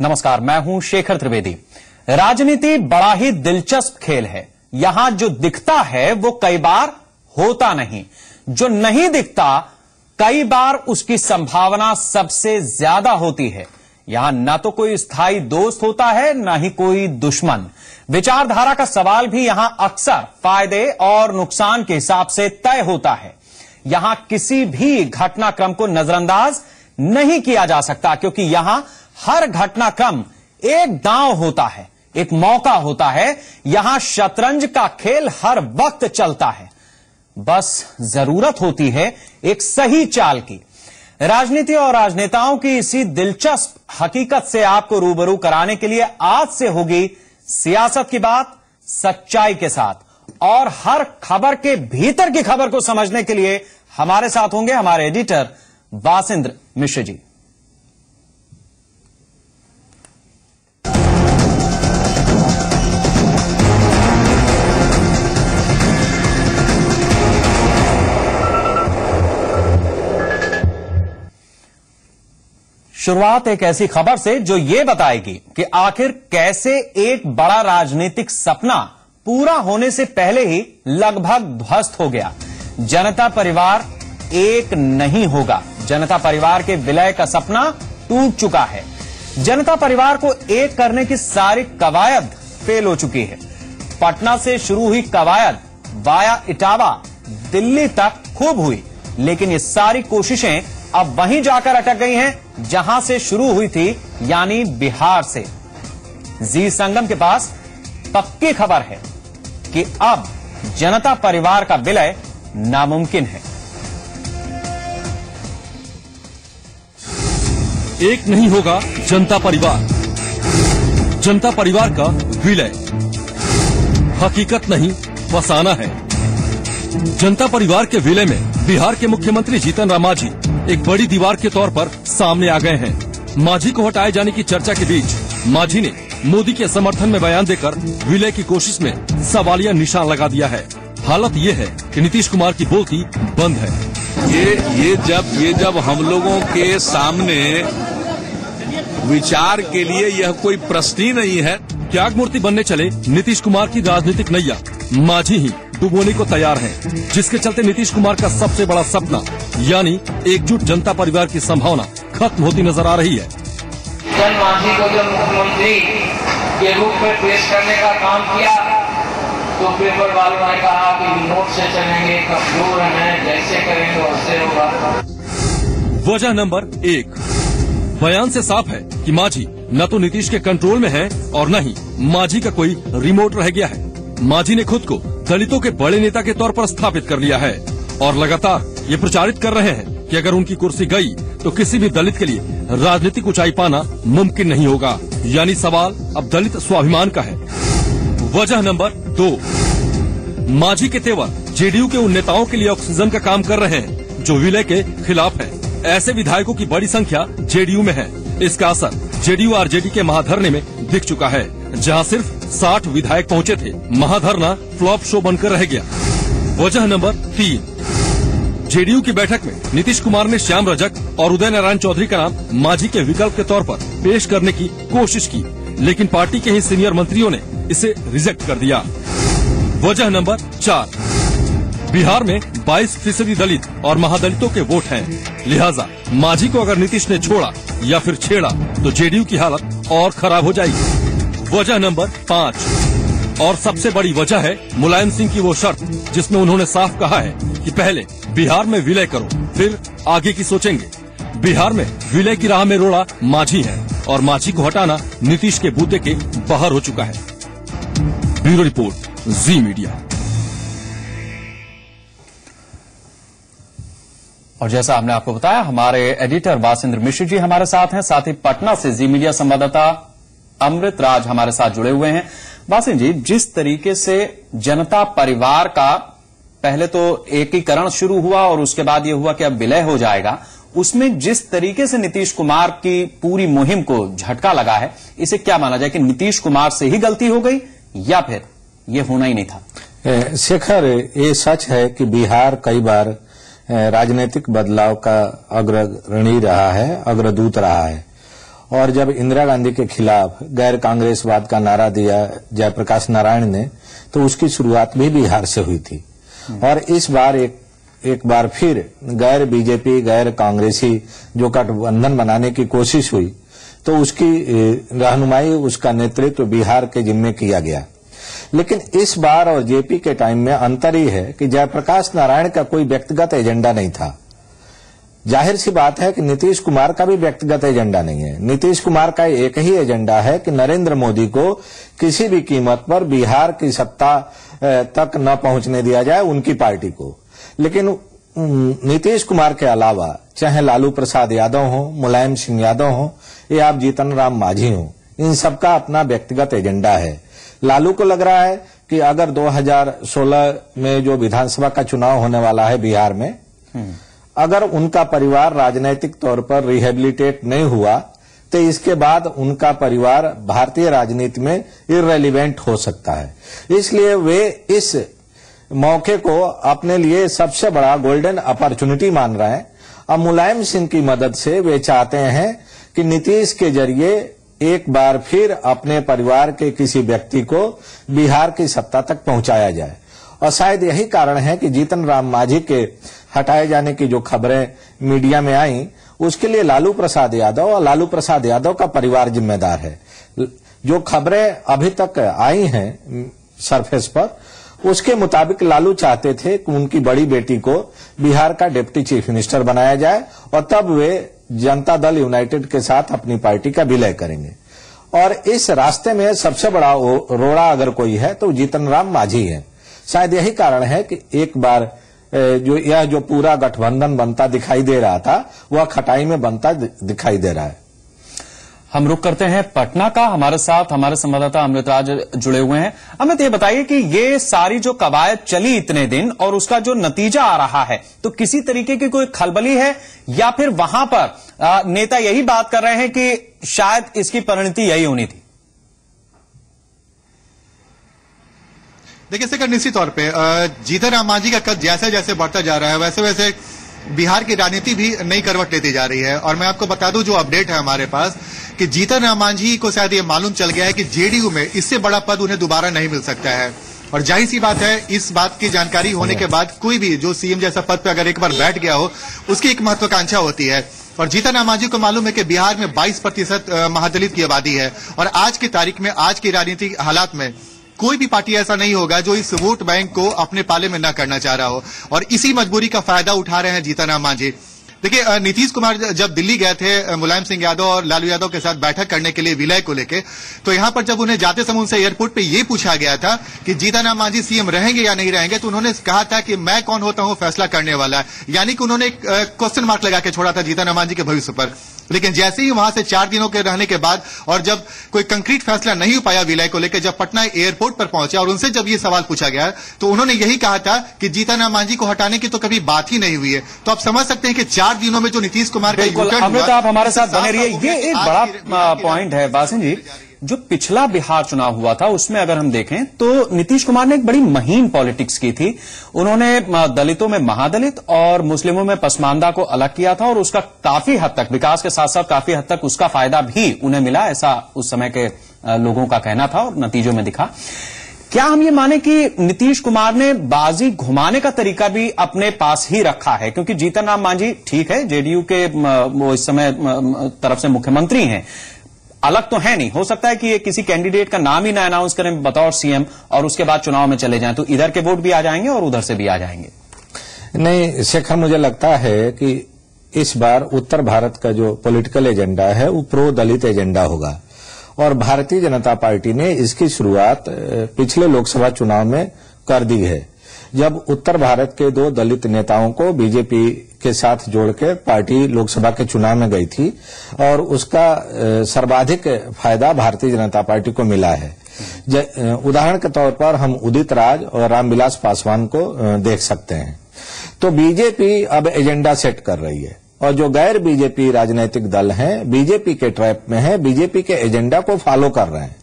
नमस्कार, मैं हूं शेखर त्रिवेदी। राजनीति बड़ा ही दिलचस्प खेल है। यहां जो दिखता है वो कई बार होता नहीं, जो नहीं दिखता कई बार उसकी संभावना सबसे ज्यादा होती है। यहां ना तो कोई स्थायी दोस्त होता है, ना ही कोई दुश्मन। विचारधारा का सवाल भी यहां अक्सर फायदे और नुकसान के हिसाब से तय होता है। यहां किसी भी घटनाक्रम को नजरअंदाज नहीं किया जा सकता, क्योंकि यहां हर घटनाक्रम एक दांव होता है, एक मौका होता है। यहां शतरंज का खेल हर वक्त चलता है, बस जरूरत होती है एक सही चाल की। राजनीति और राजनेताओं की इसी दिलचस्प हकीकत से आपको रूबरू कराने के लिए आज से होगी सियासत की बात सच्चाई के साथ। और हर खबर के भीतर की खबर को समझने के लिए हमारे साथ होंगे हमारे एडिटर वासिंद्र मिश्र जी। शुरुआत एक ऐसी खबर से जो ये बताएगी कि आखिर कैसे एक बड़ा राजनीतिक सपना पूरा होने से पहले ही लगभग ध्वस्त हो गया। जनता परिवार एक नहीं होगा। जनता परिवार के विलय का सपना टूट चुका है। जनता परिवार को एक करने की सारी कवायद फेल हो चुकी है। पटना से शुरू हुई कवायद वाया इटावा दिल्ली तक खूब हुई, लेकिन ये सारी कोशिशें अब वहीं जाकर अटक गई हैं जहां से शुरू हुई थी, यानी बिहार से। जी संगम के पास पक्की खबर है कि अब जनता परिवार का विलय नामुमकिन है। एक नहीं होगा जनता परिवार। जनता परिवार का विलय हकीकत नहीं, फसाना है। जनता परिवार के विलय में बिहार के मुख्यमंत्री जीतन राम मांझी एक बड़ी दीवार के तौर पर सामने आ गए हैं। मांझी को हटाए जाने की चर्चा के बीच मांझी ने मोदी के समर्थन में बयान देकर विलय की कोशिश में सवालिया निशान लगा दिया है। हालत ये है कि नीतीश कुमार की बोलती बंद है। ये जब हम लोगों के सामने विचार के लिए यह कोई प्रश्न ही नहीं है। त्याग मूर्ति बनने चले नीतीश कुमार की राजनीतिक नैया मांझी ही डुबोने को तैयार हैं, जिसके चलते नीतीश कुमार का सबसे बड़ा सपना यानी एकजुट जनता परिवार की संभावना खत्म होती नजर आ रही है। जीतन मांझी को जब मुख्यमंत्री के रूप में पेश करने का काम किया तो पेपर वालों ने कहा कि रिमोट से चलेंगे, कमजोर हैं, जैसे करेंगे वैसे होगा। वजह नंबर 1, बयान से साफ है कि मांझी न तो नीतीश के कंट्रोल में है और न ही मांझी का कोई रिमोट रह गया है। मांझी ने खुद को दलितों के बड़े नेता के तौर पर स्थापित कर लिया है और लगातार ये प्रचारित कर रहे हैं कि अगर उनकी कुर्सी गई तो किसी भी दलित के लिए राजनीतिक ऊंचाई पाना मुमकिन नहीं होगा। यानी सवाल अब दलित स्वाभिमान का है। वजह नंबर 2, मांझी के तेवर जेडीयू के उन नेताओं के लिए ऑक्सीजन का काम कर रहे हैं जो विलय के खिलाफ है। ऐसे विधायकों की बड़ी संख्या जेडीयू में है। इसका असर जेडीयू आरजेडी के महाधरने में दिख चुका है, जहां सिर्फ 60 विधायक पहुंचे थे। महाधरना फ्लॉप शो बनकर रह गया। वजह नंबर 3, जेडीयू की बैठक में नीतीश कुमार ने श्याम रजक और उदय नारायण चौधरी का नाम मांझी के विकल्प के तौर पर पेश करने की कोशिश की, लेकिन पार्टी के ही सीनियर मंत्रियों ने इसे रिजेक्ट कर दिया। वजह नंबर 4, बिहार में 22% दलित और महादलितों के वोट हैं, लिहाजा मांझी को अगर नीतीश ने छोड़ा या फिर छेड़ा तो जेडीयू की हालत और खराब हो जाएगी। वजह नंबर 5 और सबसे बड़ी वजह है मुलायम सिंह की वो शर्त जिसमें उन्होंने साफ कहा है कि पहले बिहार में विलय करो, फिर आगे की सोचेंगे। बिहार में विलय की राह में रोड़ा मांझी है और मांझी को हटाना नीतीश के बूते के बाहर हो चुका है। ब्यूरो रिपोर्ट, जी मीडिया। और जैसा हमने आपको बताया, हमारे एडिटर वासिंद्र मिश्र जी हमारे साथ हैं, साथ ही पटना से जी मीडिया संवाददाता अमृत राज हमारे साथ जुड़े हुए हैं। वासिंद्र जी, जिस तरीके से जनता परिवार का पहले तो एकीकरण शुरू हुआ और उसके बाद ये हुआ कि अब विलय हो जाएगा, उसमें जिस तरीके से नीतीश कुमार की पूरी मुहिम को झटका लगा है, इसे क्या माना जाए कि नीतीश कुमार से ही गलती हो गई या फिर ये होना ही नहीं था? शेखर, ये सच है कि बिहार कई बार राजनीतिक बदलाव का अग्रणी रहा है, अग्रदूत रहा है और जब इंदिरा गांधी के खिलाफ गैर कांग्रेसवाद का नारा दिया जयप्रकाश नारायण ने, तो उसकी शुरुआत भी बिहार से हुई थी। और इस बार एक बार फिर गैर बीजेपी गैर कांग्रेसी जो गठबंधन बनाने की कोशिश हुई, तो उसकी रहनुमाई, उसका नेतृत्व बिहार के जिम्मे किया गया। लेकिन इस बार और जेपी के टाइम में अंतर ही है कि जयप्रकाश नारायण का कोई व्यक्तिगत एजेंडा नहीं था। जाहिर सी बात है कि नीतीश कुमार का भी व्यक्तिगत एजेंडा नहीं है। नीतीश कुमार का एक ही एजेंडा है कि नरेंद्र मोदी को किसी भी कीमत पर बिहार की सत्ता तक न पहुंचने दिया जाए, उनकी पार्टी को। लेकिन नीतीश कुमार के अलावा चाहे लालू प्रसाद यादव हो, मुलायम सिंह यादव हो या आप जीतन राम मांझी हो, इन सबका अपना व्यक्तिगत एजेंडा है। लालू को लग रहा है कि अगर 2016 में जो विधानसभा का चुनाव होने वाला है बिहार में, अगर उनका परिवार राजनीतिक तौर पर रिहेबिलिटेट नहीं हुआ, तो इसके बाद उनका परिवार भारतीय राजनीति में इररेलीवेंट हो सकता है। इसलिए वे इस मौके को अपने लिए सबसे बड़ा गोल्डन अपॉर्चुनिटी मान रहे हैं। अब मुलायम सिंह की मदद से वे चाहते हैं कि नीतीश के जरिए एक बार फिर अपने परिवार के किसी व्यक्ति को बिहार की सत्ता तक पहुंचाया जाए। और शायद यही कारण है कि जीतन राम मांझी के हटाए जाने की जो खबरें मीडिया में आई, उसके लिए लालू प्रसाद यादव और लालू प्रसाद यादव का परिवार जिम्मेदार है। जो खबरें अभी तक आई हैं सरफेस पर, उसके मुताबिक लालू चाहते थे कि उनकी बड़ी बेटी को बिहार का डिप्टी चीफ मिनिस्टर बनाया जाए और तब वे जनता दल यूनाइटेड के साथ अपनी पार्टी का विलय करेंगे। और इस रास्ते में सबसे बड़ा रोड़ा अगर कोई है तो जीतन राम मांझी है। शायद यही कारण है कि एक बार जो पूरा गठबंधन बनता दिखाई दे रहा था, वह खटाई में बनता दिखाई दे रहा है। हम रुक करते हैं पटना का। हमारे साथ हमारे संवाददाता अमृतराज जुड़े हुए हैं। अमित, ये बताइए कि ये सारी जो कवायद चली इतने दिन और उसका जो नतीजा आ रहा है, तो किसी तरीके की कोई खलबली है या फिर वहां पर नेता यही बात कर रहे हैं कि शायद इसकी परिणति यही होनी थी? देखिए शेखर, निश्चित तौर पे जीतन राम मांझी का कद जैसे जैसे बढ़ता जा रहा है, वैसे वैसे बिहार की राजनीति भी नई करवट लेती जा रही है। और मैं आपको बता दूं, जो अपडेट है हमारे पास, कि जीतन राम मांझी को शायद ये मालूम चल गया है कि जेडीयू में इससे बड़ा पद उन्हें दोबारा नहीं मिल सकता है। और जाहिर सी बात है, इस बात की जानकारी होने के बाद कोई भी जो सीएम जैसा पद पे अगर एक बार बैठ गया हो, उसकी एक महत्वाकांक्षा होती है। और जीतन राम मांझी को मालूम है कि बिहार में 22% महादलित की आबादी है और आज की तारीख में, आज की राजनीतिक हालात में कोई भी पार्टी ऐसा नहीं होगा जो इस वोट बैंक को अपने पाले में न करना चाह रहा हो। और इसी मजबूरी का फायदा उठा रहे हैं जीतन राम मांझी। देखिए, नीतीश कुमार जब दिल्ली गए थे मुलायम सिंह यादव और लालू यादव के साथ बैठक करने के लिए विलय को लेके, तो यहां पर जब उन्हें जाते समय उनसे एयरपोर्ट पे ये पूछा गया था कि जीतन राम मांझी सीएम रहेंगे या नहीं रहेंगे, तो उन्होंने कहा था कि मैं कौन होता हूं फैसला करने वाला। यानी कि उन्होंने एक क्वेश्चन मार्क लगा के छोड़ा था जीतन राम मांझी के भविष्य पर। लेकिन जैसे ही वहां से 4 दिनों के रहने के बाद और जब कोई कंक्रीट फैसला नहीं हो पाया विलय को लेकर, जब पटना एयरपोर्ट पर पहुंचे और उनसे जब ये सवाल पूछा गया, तो उन्होंने यही कहा था कि जीतन राम मांझी को हटाने की तो कभी बात ही नहीं हुई है। तो आप समझ सकते हैं कि 4 दिनों में जो नीतीश कुमार का अमृत, आप हमारे साथ बने रहिए। ये एक बड़ा पॉइंट है बासिन जी। जो पिछला बिहार चुनाव हुआ था उसमें अगर हम देखें तो नीतीश कुमार ने एक बड़ी महीन पॉलिटिक्स की थी। उन्होंने दलितों में महादलित और मुस्लिमों में पसमानदा को अलग किया था और उसका काफी हद तक, विकास के साथ साथ काफी हद तक उसका फायदा भी उन्हें मिला, ऐसा उस समय के लोगों का कहना था और नतीजों में दिखा। क्या हम ये माने कि नीतीश कुमार ने बाजी घुमाने का तरीका भी अपने पास ही रखा है? क्योंकि जीतन राम मांझी ठीक है, जेडीयू के वो इस समय तरफ से मुख्यमंत्री हैं, अलग तो है नहीं। हो सकता है कि ये किसी कैंडिडेट का नाम ही ना अनाउंस करें बतौर सीएम और उसके बाद चुनाव में चले जाएं, तो इधर के वोट भी आ जाएंगे और उधर से भी आ जाएंगे। नहीं शेखर, मुझे लगता है कि इस बार उत्तर भारत का जो पॉलिटिकल एजेंडा है वो प्रो दलित एजेंडा होगा और भारतीय जनता पार्टी ने इसकी शुरुआत पिछले लोकसभा चुनाव में कर दी है, जब उत्तर भारत के 2 दलित नेताओं को बीजेपी के साथ जोड़ के पार्टी लोकसभा के चुनाव में गई थी और उसका सर्वाधिक फायदा भारतीय जनता पार्टी को मिला है। उदाहरण के तौर पर हम उदित राज और रामविलास पासवान को देख सकते हैं। तो बीजेपी अब एजेंडा सेट कर रही है और जो गैर बीजेपी राजनीतिक दल हैं बीजेपी के ट्रैप में हैं, बीजेपी के एजेंडा को फॉलो कर रहे हैं।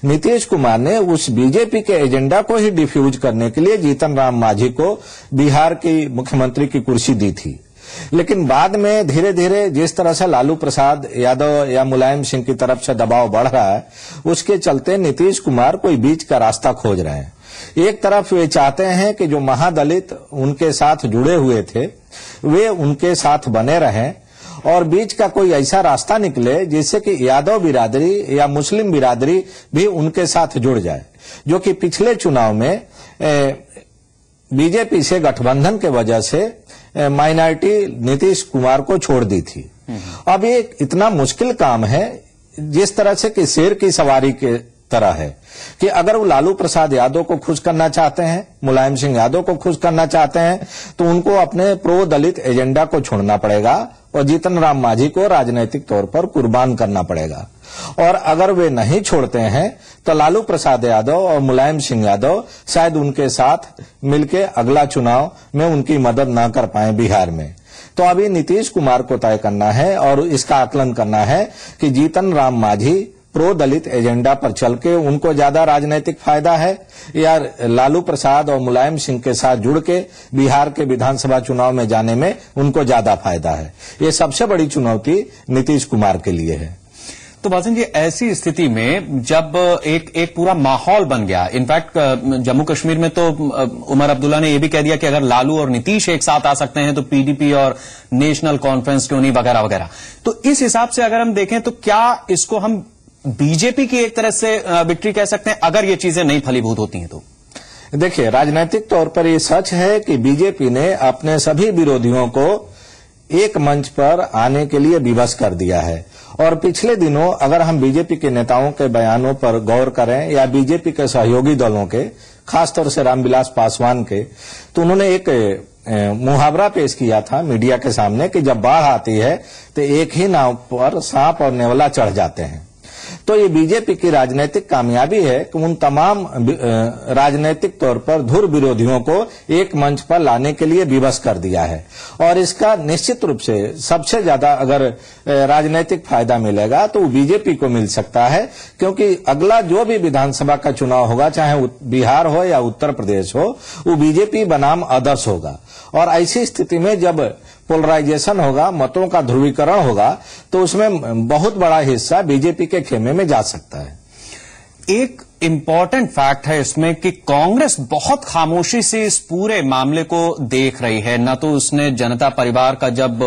नीतीश कुमार ने उस बीजेपी के एजेंडा को ही डिफ्यूज करने के लिए जीतन राम मांझी को बिहार की मुख्यमंत्री की कुर्सी दी थी। लेकिन बाद में धीरे धीरे जिस तरह से लालू प्रसाद यादव या मुलायम सिंह की तरफ से दबाव बढ़ रहा है, उसके चलते नीतीश कुमार कोई बीच का रास्ता खोज रहे हैं। एक तरफ वे चाहते हैं कि जो महादलित उनके साथ जुड़े हुए थे वे उनके साथ बने रहें और बीच का कोई ऐसा रास्ता निकले जिससे कि यादव बिरादरी या मुस्लिम बिरादरी भी उनके साथ जुड़ जाए, जो कि पिछले चुनाव में बीजेपी से गठबंधन के वजह से माइनॉरिटी नीतीश कुमार को छोड़ दी थी। अब ये इतना मुश्किल काम है जिस तरह से कि शेर की सवारी के तरह है कि अगर वो लालू प्रसाद यादव को खुश करना चाहते हैं, मुलायम सिंह यादव को खुश करना चाहते हैं, तो उनको अपने प्रो दलित एजेंडा को छोड़ना पड़ेगा और जीतन राम मांझी को राजनीतिक तौर पर कुर्बान करना पड़ेगा। और अगर वे नहीं छोड़ते हैं तो लालू प्रसाद यादव और मुलायम सिंह यादव शायद उनके साथ मिलकर अगला चुनाव में उनकी मदद न कर पाए बिहार में। तो अभी नीतीश कुमार को तय करना है और इसका आकलन करना है कि जीतन राम मांझी प्रो दलित एजेंडा पर चल के उनको ज्यादा राजनीतिक फायदा है या लालू प्रसाद और मुलायम सिंह के साथ जुड़ के बिहार के विधानसभा चुनाव में जाने में उनको ज्यादा फायदा है। ये सबसे बड़ी चुनौती नीतीश कुमार के लिए है। तो भाजन जी, ऐसी स्थिति में जब एक पूरा माहौल बन गया, इनफैक्ट जम्मू कश्मीर में तो उमर अब्दुल्ला ने यह भी कह दिया कि अगर लालू और नीतीश एक साथ आ सकते हैं तो पीडीपी और नेशनल कॉन्फ्रेंस क्यों नहीं, वगैरह वगैरह। तो इस हिसाब से अगर हम देखें तो क्या इसको हम बीजेपी की एक तरह से विक्ट्री कह सकते हैं अगर ये चीजें नहीं फलीभूत होती हैं? तो देखिए, राजनीतिक तौर पर ये सच है कि बीजेपी ने अपने सभी विरोधियों को एक मंच पर आने के लिए विवश कर दिया है। और पिछले दिनों अगर हम बीजेपी के नेताओं के बयानों पर गौर करें या बीजेपी के सहयोगी दलों के, खासतौर से रामविलास पासवान के, तो उन्होंने एक मुहावरा पेश किया था मीडिया के सामने कि जब बाढ़ आती है तो एक ही नाव पर सांप और नेवला चढ़ जाते हैं। तो ये बीजेपी की राजनीतिक कामयाबी है कि उन तमाम राजनीतिक तौर पर धुर विरोधियों को एक मंच पर लाने के लिए विवश कर दिया है। और इसका निश्चित रूप से सबसे ज्यादा अगर राजनीतिक फायदा मिलेगा तो वो बीजेपी को मिल सकता है, क्योंकि अगला जो भी विधानसभा का चुनाव होगा, चाहे बिहार हो या उत्तर प्रदेश हो, वो बीजेपी बनाम अदर्श होगा। और ऐसी स्थिति में जब पोलराइजेशन होगा, मतों का ध्रुवीकरण होगा, तो उसमें बहुत बड़ा हिस्सा बीजेपी के खेमे में जा सकता है। एक इंपॉर्टेंट फैक्ट है इसमें कि कांग्रेस बहुत खामोशी से इस पूरे मामले को देख रही है। न तो उसने जनता परिवार का जब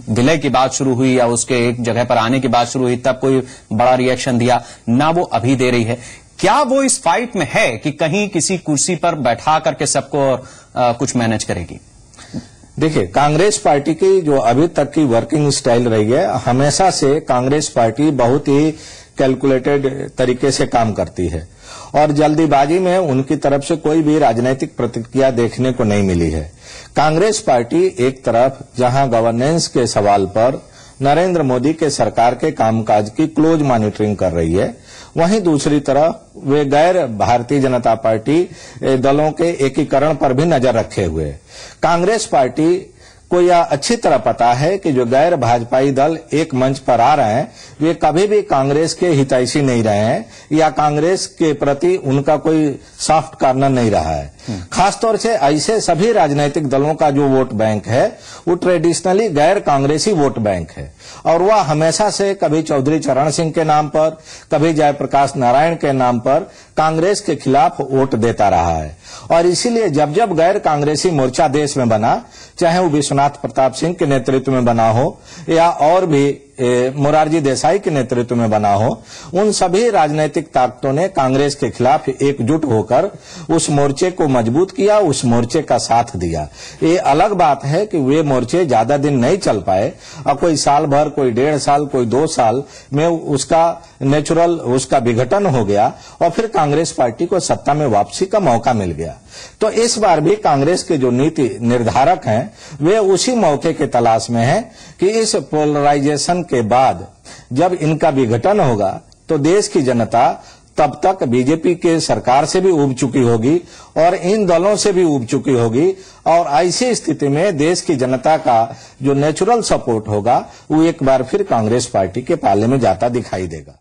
विलय की बात शुरू हुई या उसके एक जगह पर आने की बात शुरू हुई तब कोई बड़ा रिएक्शन दिया, ना वो अभी दे रही है। क्या वो इस फाइट में है कि कहीं किसी कुर्सी पर बैठा करके सबको कुछ मैनेज करेगी? देखिए, कांग्रेस पार्टी की जो अभी तक की वर्किंग स्टाइल रही है, हमेशा से कांग्रेस पार्टी बहुत ही कैलकुलेटेड तरीके से काम करती है और जल्दीबाजी में उनकी तरफ से कोई भी राजनीतिक प्रतिक्रिया देखने को नहीं मिली है। कांग्रेस पार्टी एक तरफ जहां गवर्नेंस के सवाल पर नरेंद्र मोदी के सरकार के कामकाज की क्लोज मॉनिटरिंग कर रही है, वहीं दूसरी तरफ वे गैर भारतीय जनता पार्टी दलों के एकीकरण पर भी नजर रखे हुए। कांग्रेस पार्टी को यह अच्छी तरह पता है कि जो गैर भाजपाई दल एक मंच पर आ रहे हैं वे कभी भी कांग्रेस के हितैषी नहीं रहे हैं या कांग्रेस के प्रति उनका कोई सॉफ्ट कॉर्नर नहीं रहा है। खासतौर से ऐसे सभी राजनीतिक दलों का जो वोट बैंक है वो ट्रेडिशनली गैर कांग्रेसी वोट बैंक है और वह हमेशा से कभी चौधरी चरण सिंह के नाम पर, कभी जयप्रकाश नारायण के नाम पर कांग्रेस के खिलाफ वोट देता रहा है। और इसीलिए जब जब गैर कांग्रेसी मोर्चा देश में बना, चाहे वो विश्वनाथ प्रताप सिंह के नेतृत्व में बना हो या और भी मोरारजी देसाई के नेतृत्व में बना हो, उन सभी राजनीतिक ताकतों ने कांग्रेस के खिलाफ एकजुट होकर उस मोर्चे को मजबूत किया, उस मोर्चे का साथ दिया। ये अलग बात है कि वे मोर्चे ज्यादा दिन नहीं चल पाए और कोई साल भर, कोई 1.5 साल, कोई 2 साल में उसका नेचुरल उसका विघटन हो गया और फिर कांग्रेस पार्टी को सत्ता में वापसी का मौका मिल गया। तो इस बार भी कांग्रेस के जो नीति निर्धारक हैं वे उसी मौके के तलाश में हैं कि इस पोलराइजेशन के बाद जब इनका विघटन होगा तो देश की जनता तब तक बीजेपी के सरकार से भी ऊब चुकी होगी और इन दलों से भी ऊब चुकी होगी और ऐसी स्थिति में देश की जनता का जो नेचुरल सपोर्ट होगा वो एक बार फिर कांग्रेस पार्टी के पाले में जाता दिखाई देगा।